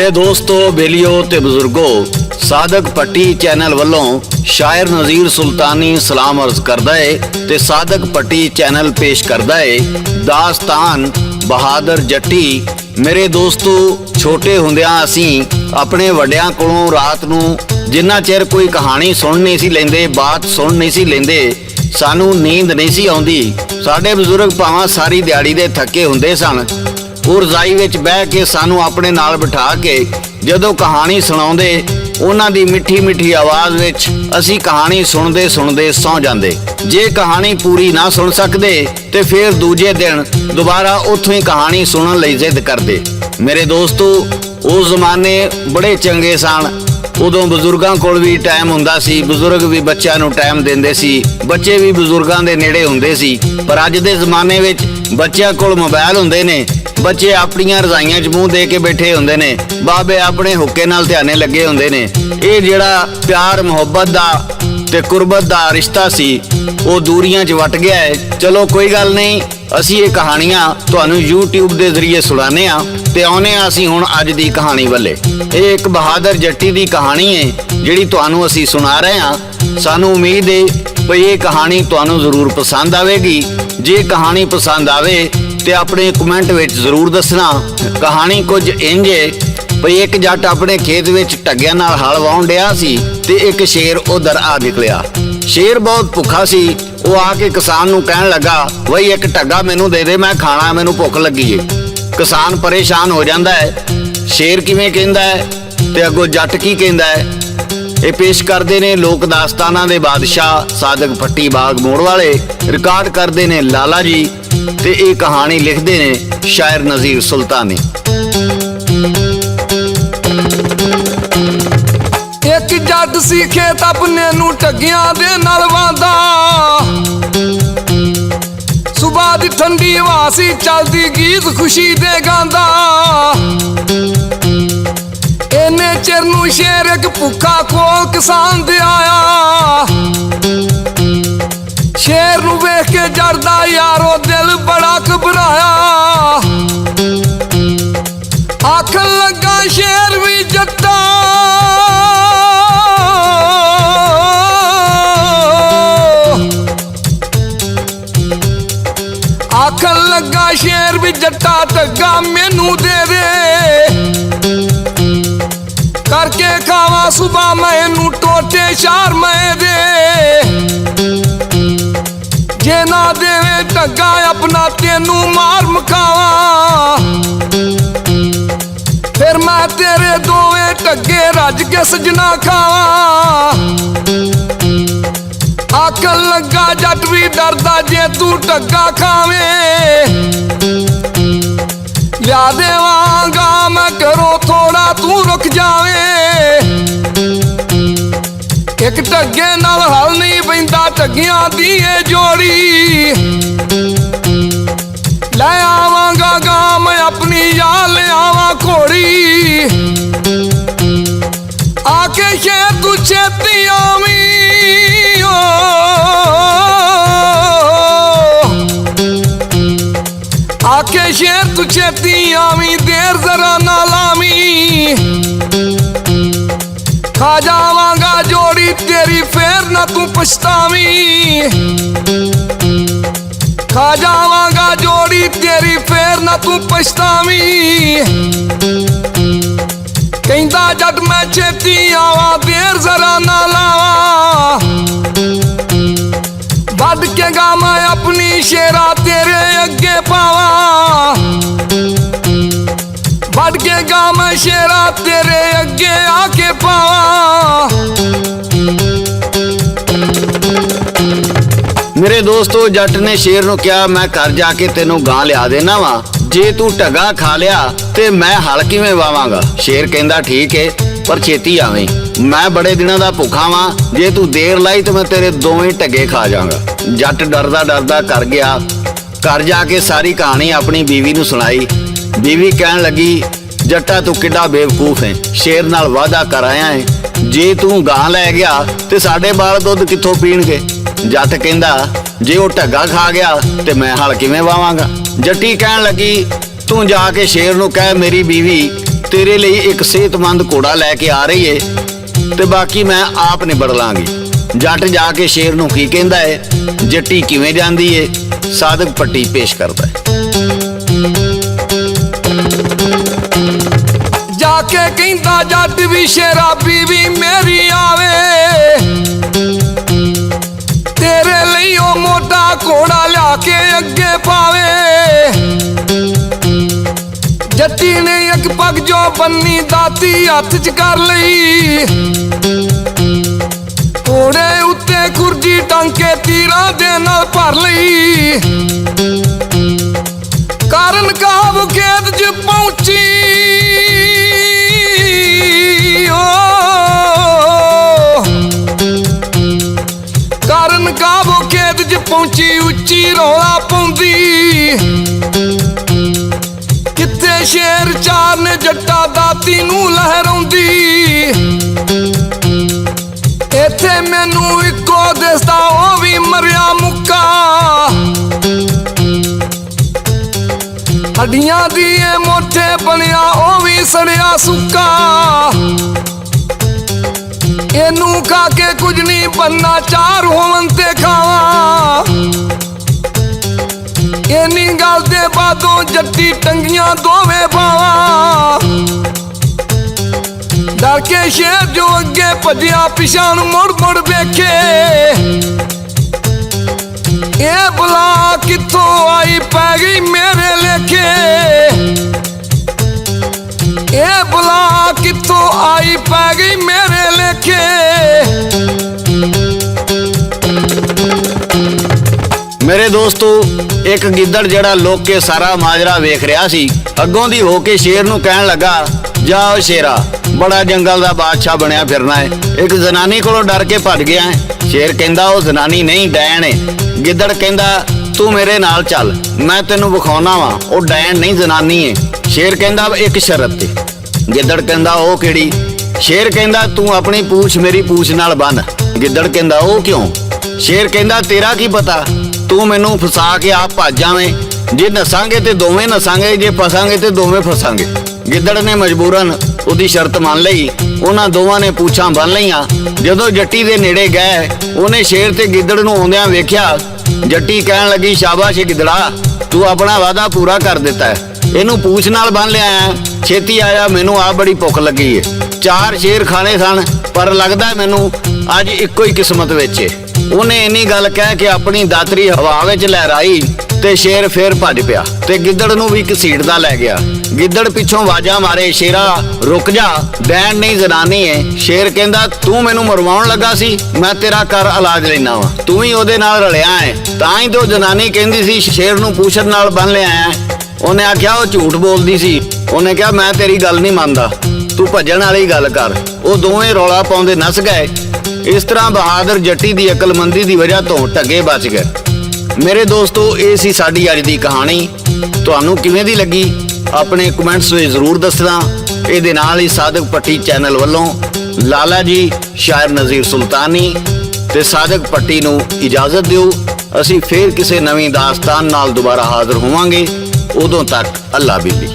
मेरे दोस्तों बेलियो ते बुजुर्गो, सादक पट्टी चैनल वालों शायर नज़ीर सुल्तानी सलाम अर्ज करदा है ते सादक पट्टी चैनल पेश करदा है दास्तान बहादुर जट्टी। मेरे दोस्तों, छोटे हुंदियां असीं अपने वड्डियां कोलों रात नूं जिन्ना चिर कोई कहानी सुन नहीं सी लैंदे, बात सुन नहीं सी लैंदे, सानू नींद नहीं सी आउंदी। साडे बुजुर्ग भावां सारी दिहाड़ी दे थके हुंदे सन, ਉਹ ਰਜ਼ਾਈ ਵਿੱਚ ਬਹਿ ਕੇ ਸਾਨੂੰ ਆਪਣੇ ਨਾਲ ਬਿਠਾ ਕੇ ਜਦੋਂ ਕਹਾਣੀ ਸੁਣਾਉਂਦੇ, ਉਹਨਾਂ ਦੀ ਮਿੱਠੀ ਮਿੱਠੀ ਆਵਾਜ਼ ਵਿੱਚ ਅਸੀਂ ਕਹਾਣੀ ਸੁਣਦੇ ਸੁਣਦੇ ਸੌਂ ਜਾਂਦੇ। ਜੇ ਕਹਾਣੀ ਪੂਰੀ ਨਾ ਸੁਣ ਸਕਦੇ ਤੇ ਫਿਰ ਦੂਜੇ ਦਿਨ ਦੁਬਾਰਾ ਉੱਥੋਂ ਹੀ ਕਹਾਣੀ ਸੁਣਨ ਲਈ ਜ਼ਿੱਦ ਕਰਦੇ। ਮੇਰੇ ਦੋਸਤੋ, ਉਹ ਜ਼ਮਾਨੇ ਬੜੇ ਚੰਗੇ ਸਨ। ਉਦੋਂ ਬਜ਼ੁਰਗਾਂ ਕੋਲ ਵੀ ਟਾਈਮ ਹੁੰਦਾ ਸੀ, ਬਜ਼ੁਰਗ ਵੀ ਬੱਚਿਆਂ ਨੂੰ ਟਾਈਮ ਦਿੰਦੇ ਸੀ, ਬੱਚੇ ਵੀ ਬਜ਼ੁਰਗਾਂ ਦੇ ਨੇੜੇ ਹੁੰਦੇ ਸੀ। ਪਰ ਅੱਜ ਦੇ ਜ਼ਮਾਨੇ ਵਿੱਚ ਬੱਚਿਆਂ ਕੋਲ ਮੋਬਾਈਲ ਹੁੰਦੇ ਨੇ, ਬੱਚੇ ਆਪਣੀਆਂ ਰਜ਼ਾਈਆਂ 'ਚ ਮੂੰਹ ਦੇ ਕੇ ਬੈਠੇ ਹੁੰਦੇ ਨੇ, ਬਾਬੇ ਆਪਣੇ ਹੁੱਕੇ ਨਾਲ ਧਿਆਨੇ ਲੱਗੇ ਹੁੰਦੇ ਨੇ। ਇਹ ਜਿਹੜਾ ਪਿਆਰ ਮੁਹੱਬਤ ਦਾ ਤੇ ਕੁਰਬਤ ਦਾ ਰਿਸ਼ਤਾ ਸੀ ਉਹ ਦੂਰੀਆਂ 'ਚ ਵਟ ਗਿਆ ਹੈ। ਚਲੋ ਕੋਈ ਗੱਲ ਨਹੀਂ, ਅਸੀਂ ਇਹ ਕਹਾਣੀਆਂ ਤੁਹਾਨੂੰ YouTube ਦੇ ਜ਼ਰੀਏ ਸੁਣਾਉਂਦੇ ਹਾਂ ਤੇ ਆਉਂਦੇ ਹਾਂ ਅਸੀਂ ਹੁਣ ਅੱਜ ਦੀ ਕਹਾਣੀ ਵੱਲੇ। ਇਹ ਇੱਕ ਬਹਾਦਰ ਜੱਟੀ ਦੀ ਕਹਾਣੀ ਹੈ ਜਿਹੜੀ ਤੁਹਾਨੂੰ ਅਸੀਂ ਸੁਣਾ ਰਹੇ ਹਾਂ। ਸਾਨੂੰ ਉਮੀਦ ਹੈ ਭਈ ਇਹ ਕਹਾਣੀ ਤੁਹਾਨੂੰ ਜ਼ਰੂਰ ਪਸੰਦ ਆਵੇਗੀ। ਜੇ ਕਹਾਣੀ ਪਸੰਦ ਆਵੇ ਤੇ ਆਪਣੇ ਕਮੈਂਟ ਵਿੱਚ ਜ਼ਰੂਰ ਦੱਸਣਾ। ਕਹਾਣੀ ਕੁਝ ਇੰਜ ਹੈ ਭਈ ਇੱਕ ਜੱਟ ਆਪਣੇ ਖੇਤ ਵਿੱਚ ਢੱਗਿਆਂ ਨਾਲ ਹਲ ਵਾਹੁਣ ਡਿਆ ਸੀ ਤੇ ਇੱਕ ਸ਼ੇਰ ਉਧਰ ਆ ਨਿਕਲਿਆ। ਸ਼ੇਰ ਬਹੁਤ ਭੁੱਖਾ ਸੀ। ਉਹ ਆ ਕੇ ਕਿਸਾਨ ਨੂੰ ਕਹਿਣ ਲੱਗਾ, ਬਈ ਇੱਕ ਢੱਗਾ ਮੈਨੂੰ ਦੇ ਦੇ, ਮੈਂ ਖਾਣਾ, ਮੈਨੂੰ ਭੁੱਖ ਲੱਗੀ ਏ। ਕਿਸਾਨ ਪਰੇਸ਼ਾਨ ਹੋ ਜਾਂਦਾ ਹੈ, ਸ਼ੇਰ ਕਿਵੇਂ ਕਹਿੰਦਾ ਹੈ ਤੇ ਅੱਗੋਂ ਜੱਟ ਕੀ ਕਹਿੰਦਾ ਹੈ। ਇਹ ਪੇਸ਼ ਕਰਦੇ ਨੇ ਲੋਕ ਦਾਸਤਾਨਾਂ ਦੇ ਬਾਦਸ਼ਾਹ ਸਾਦਕ ਪੱਟੀ ਬਾਗ ਮੋੜ ਵਾਲੇ। ਰਿਕਾਰਡ ਕਰਦੇ ਨੇ ਲਾਲਾ ਜੀ ਤੇ ਇਹ ਕਹਾਣੀ ਲਿਖਦੇ ਨੇ ਸ਼ਾਇਰ ਨਜ਼ੀਰ ਸੁਲਤਾਨੀ। ਇੱਕ ਜੱਟ ਸੀ ਖੇਤ ਆਪਣੇ ਨੂੰ ਢੱਗਿਆਂ ਦੇ ਨਾਲ ਵਾਂਦਾ। ਸੁਬਾਹ ਦੀ ਠੰਡੀ ਹਵਾ ਸੀ ਚੱਲਦੀ, ਗੀਤ ਖੁਸ਼ੀ ਦੇ ਗਾਉਂਦਾ। ਇਹਨੇ ਚਿਰ ਨੂੰ ਸ਼ੇਰ ਇੱਕ ਭੁੱਖਾ ਕੋਲ ਕਿਸਾਨ ਦੇ ਆਇਆ। ਸ਼ੇਰ ਨੂੰ ਵੇਖ ਕੇ ਜਰਦਾ ਯਾਰੋ ਦਿਲ ਬੜਾ ਘਬਰਾਇਆ। ਆਖਣ ਲੱਗਾ ਸ਼ੇਰ ਵੀ ਜੱਟਾ, ਆਖਣ ਲੱਗਾ ਸ਼ੇਰ ਵੀ ਜੱਟਾ ਢੱਗਾ ਮੈਨੂੰ ਦੇ ਦੇ। ਕਰਕੇ ਖਾਵਾਂ ਸੁਬਾ ਮੈਨੂੰ ਟੋਟੇ ਸ਼ਾਰ ਮੈਂ ਦੇ। ਜੇ ਨਾ ਦੇਵੇ ਢੱਗਾ ਆਪਣਾ ਤੈਨੂੰ ਮਾਰ ਮਕਾਵਾਂ। ਫਿਰ ਮੈਂ ਤੇਰੇ ਦੋਵੇਂ ਢੱਗੇ ਰੱਜ ਕੇ ਸਜਣਾ ਖਾਵਾਂ। ਆਖਣ ਲੱਗਾ ਜੱਟ ਵੀ ਡਰਦਾ ਜੇ ਤੂੰ ਢੱਗਾ ਖਾਵੇਂ। ਲਿਆ ਦੇਵਾਂਗਾ ਮੈਂ ਘਰੋਂ ਥੋੜਾ, ਤੂੰ ਰੁਕ ਜਾਵੇਂ। ਇੱਕ ਢੱਗੇ ਨਾਲ ਹਲ ਨਹੀਂ ਪੈਂਦਾ, ਢੱਗਿਆਂ ਦੀ ਇਹ ਜੋੜੀ। ਲੈ ਆਵਾਂਗਾ ਗਾਂ ਮੈਂ ਆਪਣੀ, ਜਾਂ ਲਿਆਵਾਂ ਘੋੜੀ। ਆ ਕੇ ਸ਼ੇਰ ਤੂੰ ਛੇਤੀ ਆਵੀਂ। ਆਕੇ ਸ਼ੇਰ ਤੂੰ ਛੇਤੀ ਆਵੀਂ, ਦੇਰ ਜ਼ਰਾ ਨਾ ਲਾਵੀਂ। ਖਾ ਜਾਵਾਂਗਾ ਜੋੜੀ ਤੇਰੀ, ਫੇਰ ਨਾ ਤੂੰ ਪਛਤਾਵੀਂ। ਖਾ ਜਾਵਾਂਗਾ ਜੋੜੀ ਤੇਰੀ, ਫੇਰ ਨਾ ਤੂੰ ਪਛਤਾਵੀਂ। ਕਹਿੰਦਾ ਜੱਟ ਮੈਂ ਛੇਤੀ ਆਵਾਂ, ਦੇਰ ਜ਼ਰਾ ਨਾ ਲਾਵਾਂ। ਵੱਢ ਕੇ ਗਾ ਮੈਂ ਆਪਣੀ ਸ਼ੇਰਾ ਤੇਰੇ ਅੱਗੇ ਪਾਵਾਂ। ਵੱਢ ਕੇ ਗਾ ਮੈਂ ਸ਼ੇਰਾ ਤੇਰੇ ਅੱਗੇ ਆ ਕੇ ਪਾਵਾਂ। ਮੇਰੇ ਦੋਸਤੋ, ਜੱਟ ਨੇ ਸ਼ੇਰ ਨੂੰ ਕਿਹਾ, ਮੈਂ ਘਰ ਜਾ ਕੇ ਤੈਨੂੰ ਗਾਂ ਲਿਆ ਦੇਣਾ ਵਾ, ਜੇ ਤੂੰ ਢੱਗਾ ਖਾ ਲਿਆ ਤੇ ਮੈਂ ਹਲ ਕਿਵੇਂ ਵਾਵਾਂਗਾ। ਸ਼ੇਰ ਕਹਿੰਦਾ ਠੀਕ ਏ, ਪਰ ਛੇਤੀ ਆਵੇਂ, ਮੈਂ ਬੜੇ ਦਿਨਾਂ ਦਾ ਭੁੱਖਾ ਵਾਂ, ਜੇ ਤੂੰ ਦੇਰ ਲਾਈ ਤੇ ਮੈਂ ਤੇਰੇ ਦੋਵੇਂ ਢੱਗੇ ਖਾ ਜਾਵਾਂਗਾ। ਜੱਟ ਡਰਦਾ ਡਰਦਾ ਘਰ ਗਿਆ। ਘਰ ਜਾ ਕੇ ਸਾਰੀ ਕਹਾਣੀ ਆਪਣੀ ਬੀਵੀ ਨੂੰ ਸੁਣਾਈ। ਬੀਵੀ ਕਹਿਣ ਲੱਗੀ, ਜੱਟਾ ਤੂੰ ਕਿੱਡਾ ਬੇਵਕੂਫ ਹੈ, ਸ਼ੇਰ ਨਾਲ ਵਾਅਦਾ ਕਰ ਆਇਆ ਹੈ, ਜੇ ਤੂੰ ਗਾਂ ਲੈ ਗਿਆ ਤੇ ਸਾਡੇ ਬਾਲ ਦੁੱਧ ਕਿੱਥੋਂ ਪੀਣਗੇ। ਜੱਟ ਕਹਿੰਦਾ, ਜੇ ਉਹ ਢੱਗਾ ਖਾ ਗਿਆ ਤੇ ਮੈਂ ਹਲ ਕਿਵੇਂ ਵਾਵਾਂਗਾ। ਜੱਟੀ ਕਹਿਣ ਲੱਗੀ, ਤੂੰ ਜਾ ਕੇ ਸ਼ੇਰ ਨੂੰ ਕਹਿ ਮੇਰੀ ਬੀਵੀ ਤੇਰੇ ਲਈ ਇੱਕ ਸਿਹਤਮੰਦ ਘੋੜਾ ਲੈ ਕੇ ਆ ਰਹੀ ਏ ਤੇ ਬਾਕੀ ਮੈਂ ਆਪ ਨਿਬੜ ਲਾਂਗੀ। ਜੱਟ ਜਾ ਕੇ ਸ਼ੇਰ ਨੂੰ ਕੀ ਕਹਿੰਦਾ ਏ, ਜੱਟੀ ਕਿਵੇਂ ਜਾਂਦੀ ਏ, ਸਾਦਕ ਪੱਟੀ ਪੇਸ਼ ਕਰਦਾ ਹੈ। ਜਾ ਕੇ ਕਹਿੰਦਾ ਜੱਟ ਵੀ ਸ਼ਰਾਬੀ ਵੀ ਮੇਰੀ ਆਵੇ, ਤੇਰੇ ਲਈ ਉਹ ਮੋਟਾ ਘੋੜਾ ਲਿਆ ਕੇ ਅੱਗੇ ਪਾਵੇ। ਜੱਟੀ ਨੇ ਇੱਕ ਪੱਗ ਜੋ ਬੰਨੀ ਦਾਤੀ ਹੱਥ 'ਚ ਕਰ ਲਈ, ਘੋੜੇ ਉੱਤੇ ਕੁਰਜੀ ਟੰਗ ਕੇ ਤੀਰਾਂ ਦੇ ਨਾਲ ਭਰ ਲਈ। ਕਾਰਨ ਕਾਬੂ ਖੇਤ 'ਚ ਪਹੁੰਚੀ, ਕਾਰਨ ਕਾਬੂ ਖੇਤ 'ਚ ਪਹੁੰਚੀ, ਉੱਚੀ ਰੌਲਾ ਪਾਉਂਦੀ। ਕਿੱਥੇ ਸ਼ੇਰ ਚਾਰ ਨੇ ਜੱਟਾ ਦਾਤੀ ਨੂੰ ਲਹਿਰਾਉਂਦੀ। ਇੱਥੇ ਮੈਨੂੰ ਇੱਕੋ ਦਿਸਦਾ ਉਹ ਵੀ ਮਰਿਆ ਮੁੱਕਾ, ਹੱਡੀਆਂ ਦੀ ਇਹ ਮੋਠੇ ਬਣਿਆ ਉਹ ਵੀ ਸੜਿਆ ਸੁੱਕਾ। ਇਹਨੂੰ ਖਾ ਕੇ ਕੁਝ ਨਹੀਂ ਬੰਨਾ, ਚਾਰ ਹੋਵਨ ਤੇ ਖਾਵਾਂ। ਇੰਨੀ ਗੱਲ ਦੇ ਬਾਦੋਂ ਜੱਟੀ ਟੰਗੀਆਂ ਦੋਵੇਂ ਬਾਵਾਂ। ਡਰ ਕੇ ਸ਼ੇਰ ਜੋ ਅੱਗੇ ਭੱਜਿਆ ਪਿਛਾਂ ਨੂੰ ਮੁੜ ਮੁੜ ਵੇਖੇ। ਇਹ ਬਲਾ ਕਿੱਥੋਂ ਆਈ ਪੈ ਗਈ ਮੇਰੇ ਲੇਖੇ, ਇਹ ਬਲਾ ਕਿੱਥੋਂ ਆਈ ਪੈ ਗਈ ਮੇਰੇ ਲੇਖੇ। ਮੇਰੇ ਦੋਸਤੋ, ਇੱਕ ਗਿੱਦੜ ਜਿਹੜਾ ਲੋਕ ਕੇ ਸਾਰਾ ਮਾਜਰਾ ਵੇਖ ਰਿਹਾ ਸੀ, ਅੱਗੋਂ ਦੀ ਹੋ ਕੇ ਸ਼ੇਰ ਨੂੰ ਕਹਿਣ ਲੱਗਾ, ਜਾ ਓ ਸ਼ੇਰਾ, ਬੜਾ ਜੰਗਲ ਦਾ ਬਾਦਸ਼ਾਹ ਬਣਿਆ ਫਿਰਨਾ ਹੈ, ਇੱਕ ਜ਼ਨਾਨੀ ਕੋਲੋਂ ਡਰ ਕੇ ਭੱਜ ਗਿਆ ਹੈ। ਸ਼ੇਰ ਕਹਿੰਦਾ ਉਹ ਜ਼ਨਾਨੀ ਨਹੀਂ, ਡੈਣ ਏ। ਗਿੱਦੜ ਕਹਿੰਦਾ ਤੂੰ ਮੇਰੇ ਨਾਲ ਚੱਲ, ਮੈਂ ਤੈਨੂੰ ਵਿਖਾਉਣਾ ਵਾ, ਉਹ ਡੈਣ ਨਹੀਂ ਜ਼ਨਾਨੀ ਏ। ਸ਼ੇਰ ਕਹਿੰਦਾ ਇੱਕ ਸ਼ਰਤ ਤੇ। ਗਿੱਦੜ ਕਹਿੰਦਾ ਉਹ ਕਿਹੜੀ? ਸ਼ੇਰ ਕਹਿੰਦਾ ਤੂੰ ਆਪਣੀ ਪੂਛ ਮੇਰੀ ਪੂਛ ਨਾਲ ਬੰਨ। ਗਿੱਦੜ ਕਹਿੰਦਾ ਉਹ ਕਿਉਂ? ਸ਼ੇਰ ਕਹਿੰਦਾ ਤੇਰਾ ਕੀ ਪਤਾ, ਤੂੰ ਮੈਨੂੰ ਫਸਾ ਕੇ ਆਪ ਭੱਜ ਜਾਵੇਂ। ਜੇ ਨਸਾਂਗੇ ਤੇ ਦੋਵੇਂ ਨਸਾਂਗੇ, ਜੇ ਫਸਾਂਗੇ ਤੇ ਦੋਵੇਂ ਫਸਾਂਗੇ। ਗਿੱਦੜ ਨੇ ਮਜਬੂਰਨ ਉਹਦੀ ਸ਼ਰਤ ਮੰਨ ਲਈ। ਉਹਨਾਂ ਦੋਵਾਂ ਨੇ ਪੂਛਾਂ ਬੰਨ ਲਈਆਂ। ਜਦੋਂ ਜੱਟੀ ਦੇ ਨੇੜੇ ਗਏ, ਉਹਨੇ ਸ਼ੇਰ ਤੇ ਗਿੱਦੜ ਨੂੰ ਆਉਂਦਿਆਂ ਵੇਖਿਆ। ਜੱਟੀ ਕਹਿਣ ਲੱਗੀ, ਸ਼ਾਬਾਸ਼ ਗਿੱਦੜਾ, ਤੂੰ ਆਪਣਾ ਵਾਅਦਾ ਪੂਰਾ ਕਰ ਦਿੱਤਾ ਹੈ, ਇਹਨੂੰ ਪੂਛ ਨਾਲ ਬੰਨ ਲਿਆ। ਛੇਤੀ ਆਇਆ, ਮੈਨੂੰ ਆਪ ਬੜੀ ਭੁੱਖ ਲੱਗੀ ਏ। 4 ਸ਼ੇਰ ਖਾਣੇ ਸਨ, ਪਰ ਲੱਗਦਾ ਮੈਨੂੰ ਅੱਜ ਇੱਕੋ ਹੀ ਕਿਸਮਤ ਵਿੱਚ ਏ। ਉਹਨੇ ਇੰਨੀ ਗੱਲ ਕਹਿ ਕੇ ਆਪਣੀ ਦਾਤਰੀ ਹਵਾ ਵਿੱਚ ਲਹਿਰਾਈ ਤੇ ਸ਼ੇਰ ਫੇਰ ਭੱਜ ਪਿਆ ਤੇ ਗਿੱਦੜ ਨੂੰ ਵੀ ਘਸੀਟਦਾ ਲੈ ਗਿਆ। ਗਿੱਦੜ ਪਿੱਛੋਂ ਆਵਾਜ਼ਾਂ ਮਾਰੇ, ਸ਼ੇਰਾ ਰੁਕ ਜਾ, ਡੈਣ ਨਹੀਂ ਜ਼ਨਾਨੀ ਏ। ਸ਼ੇਰ ਕਹਿੰਦਾ ਤੂੰ ਮੈਨੂੰ ਮਰਵਾਉਣ ਲੱਗਾ ਸੀ, ਮੈਂ ਤੇਰਾ ਕਰ ਇਲਾਜ ਲੈਣਾ ਵਾ, ਤੂੰ ਵੀ ਉਹਦੇ ਨਾਲ ਰਲਿਆ ਹੈ, ਤਾਂ ਹੀ ਤੋਂ ਜ਼ਨਾਨੀ ਕਹਿੰਦੀ ਸੀ ਸ਼ੇਰ ਨੂੰ ਪੂਛੜ ਨਾਲ ਬੰਨ ਲਿਆ। ਉਹਨੇ ਆਖਿਆ ਉਹ ਝੂਠ ਬੋਲਦੀ ਸੀ। ਉਹਨੇ ਕਿਹਾ ਮੈਂ ਤੇਰੀ ਗੱਲ ਨਹੀਂ ਮੰਨਦਾ, ਤੂੰ ਭੱਜਣ ਵਾਲੀ ਗੱਲ ਕਰ। ਉਹ ਦੋਵੇਂ ਰੌਲਾ ਪਾਉਂਦੇ ਨੱਸ ਗਏ। ਇਸ ਤਰ੍ਹਾਂ ਬਹਾਦਰ ਜੱਟੀ ਦੀ ਅਕਲਮੰਦੀ ਦੀ ਵਜ੍ਹਾ ਤੋਂ ਢੱਗੇ ਬਚ ਗਏ। ਮੇਰੇ ਦੋਸਤੋ, ਇਹ ਸੀ ਸਾਡੀ ਅੱਜ ਦੀ ਕਹਾਣੀ। ਤੁਹਾਨੂੰ ਕਿਵੇਂ ਦੀ ਲੱਗੀ ਆਪਣੇ ਕਮੈਂਟਸ ਵਿੱਚ ਜ਼ਰੂਰ ਦੱਸਣਾ। ਇਹਦੇ ਨਾਲ ਹੀ ਸਾਦਕ ਪੱਟੀ ਚੈਨਲ ਵੱਲੋਂ ਲਾਲਾ ਜੀ, ਸ਼ਾਇਰ ਨਜ਼ੀਰ ਸੁਲਤਾਨੀ ਤੇ ਸਾਦਕ ਪੱਟੀ ਨੂੰ ਇਜਾਜ਼ਤ ਦਿਓ। ਅਸੀਂ ਫੇਰ ਕਿਸੇ ਨਵੀਂ ਦਾਸਤਾਨ ਨਾਲ ਦੁਬਾਰਾ ਹਾਜ਼ਰ ਹੋਵਾਂਗੇ। ਉਦੋਂ ਤੱਕ ਅੱਲਾ ਬੀਲੀ।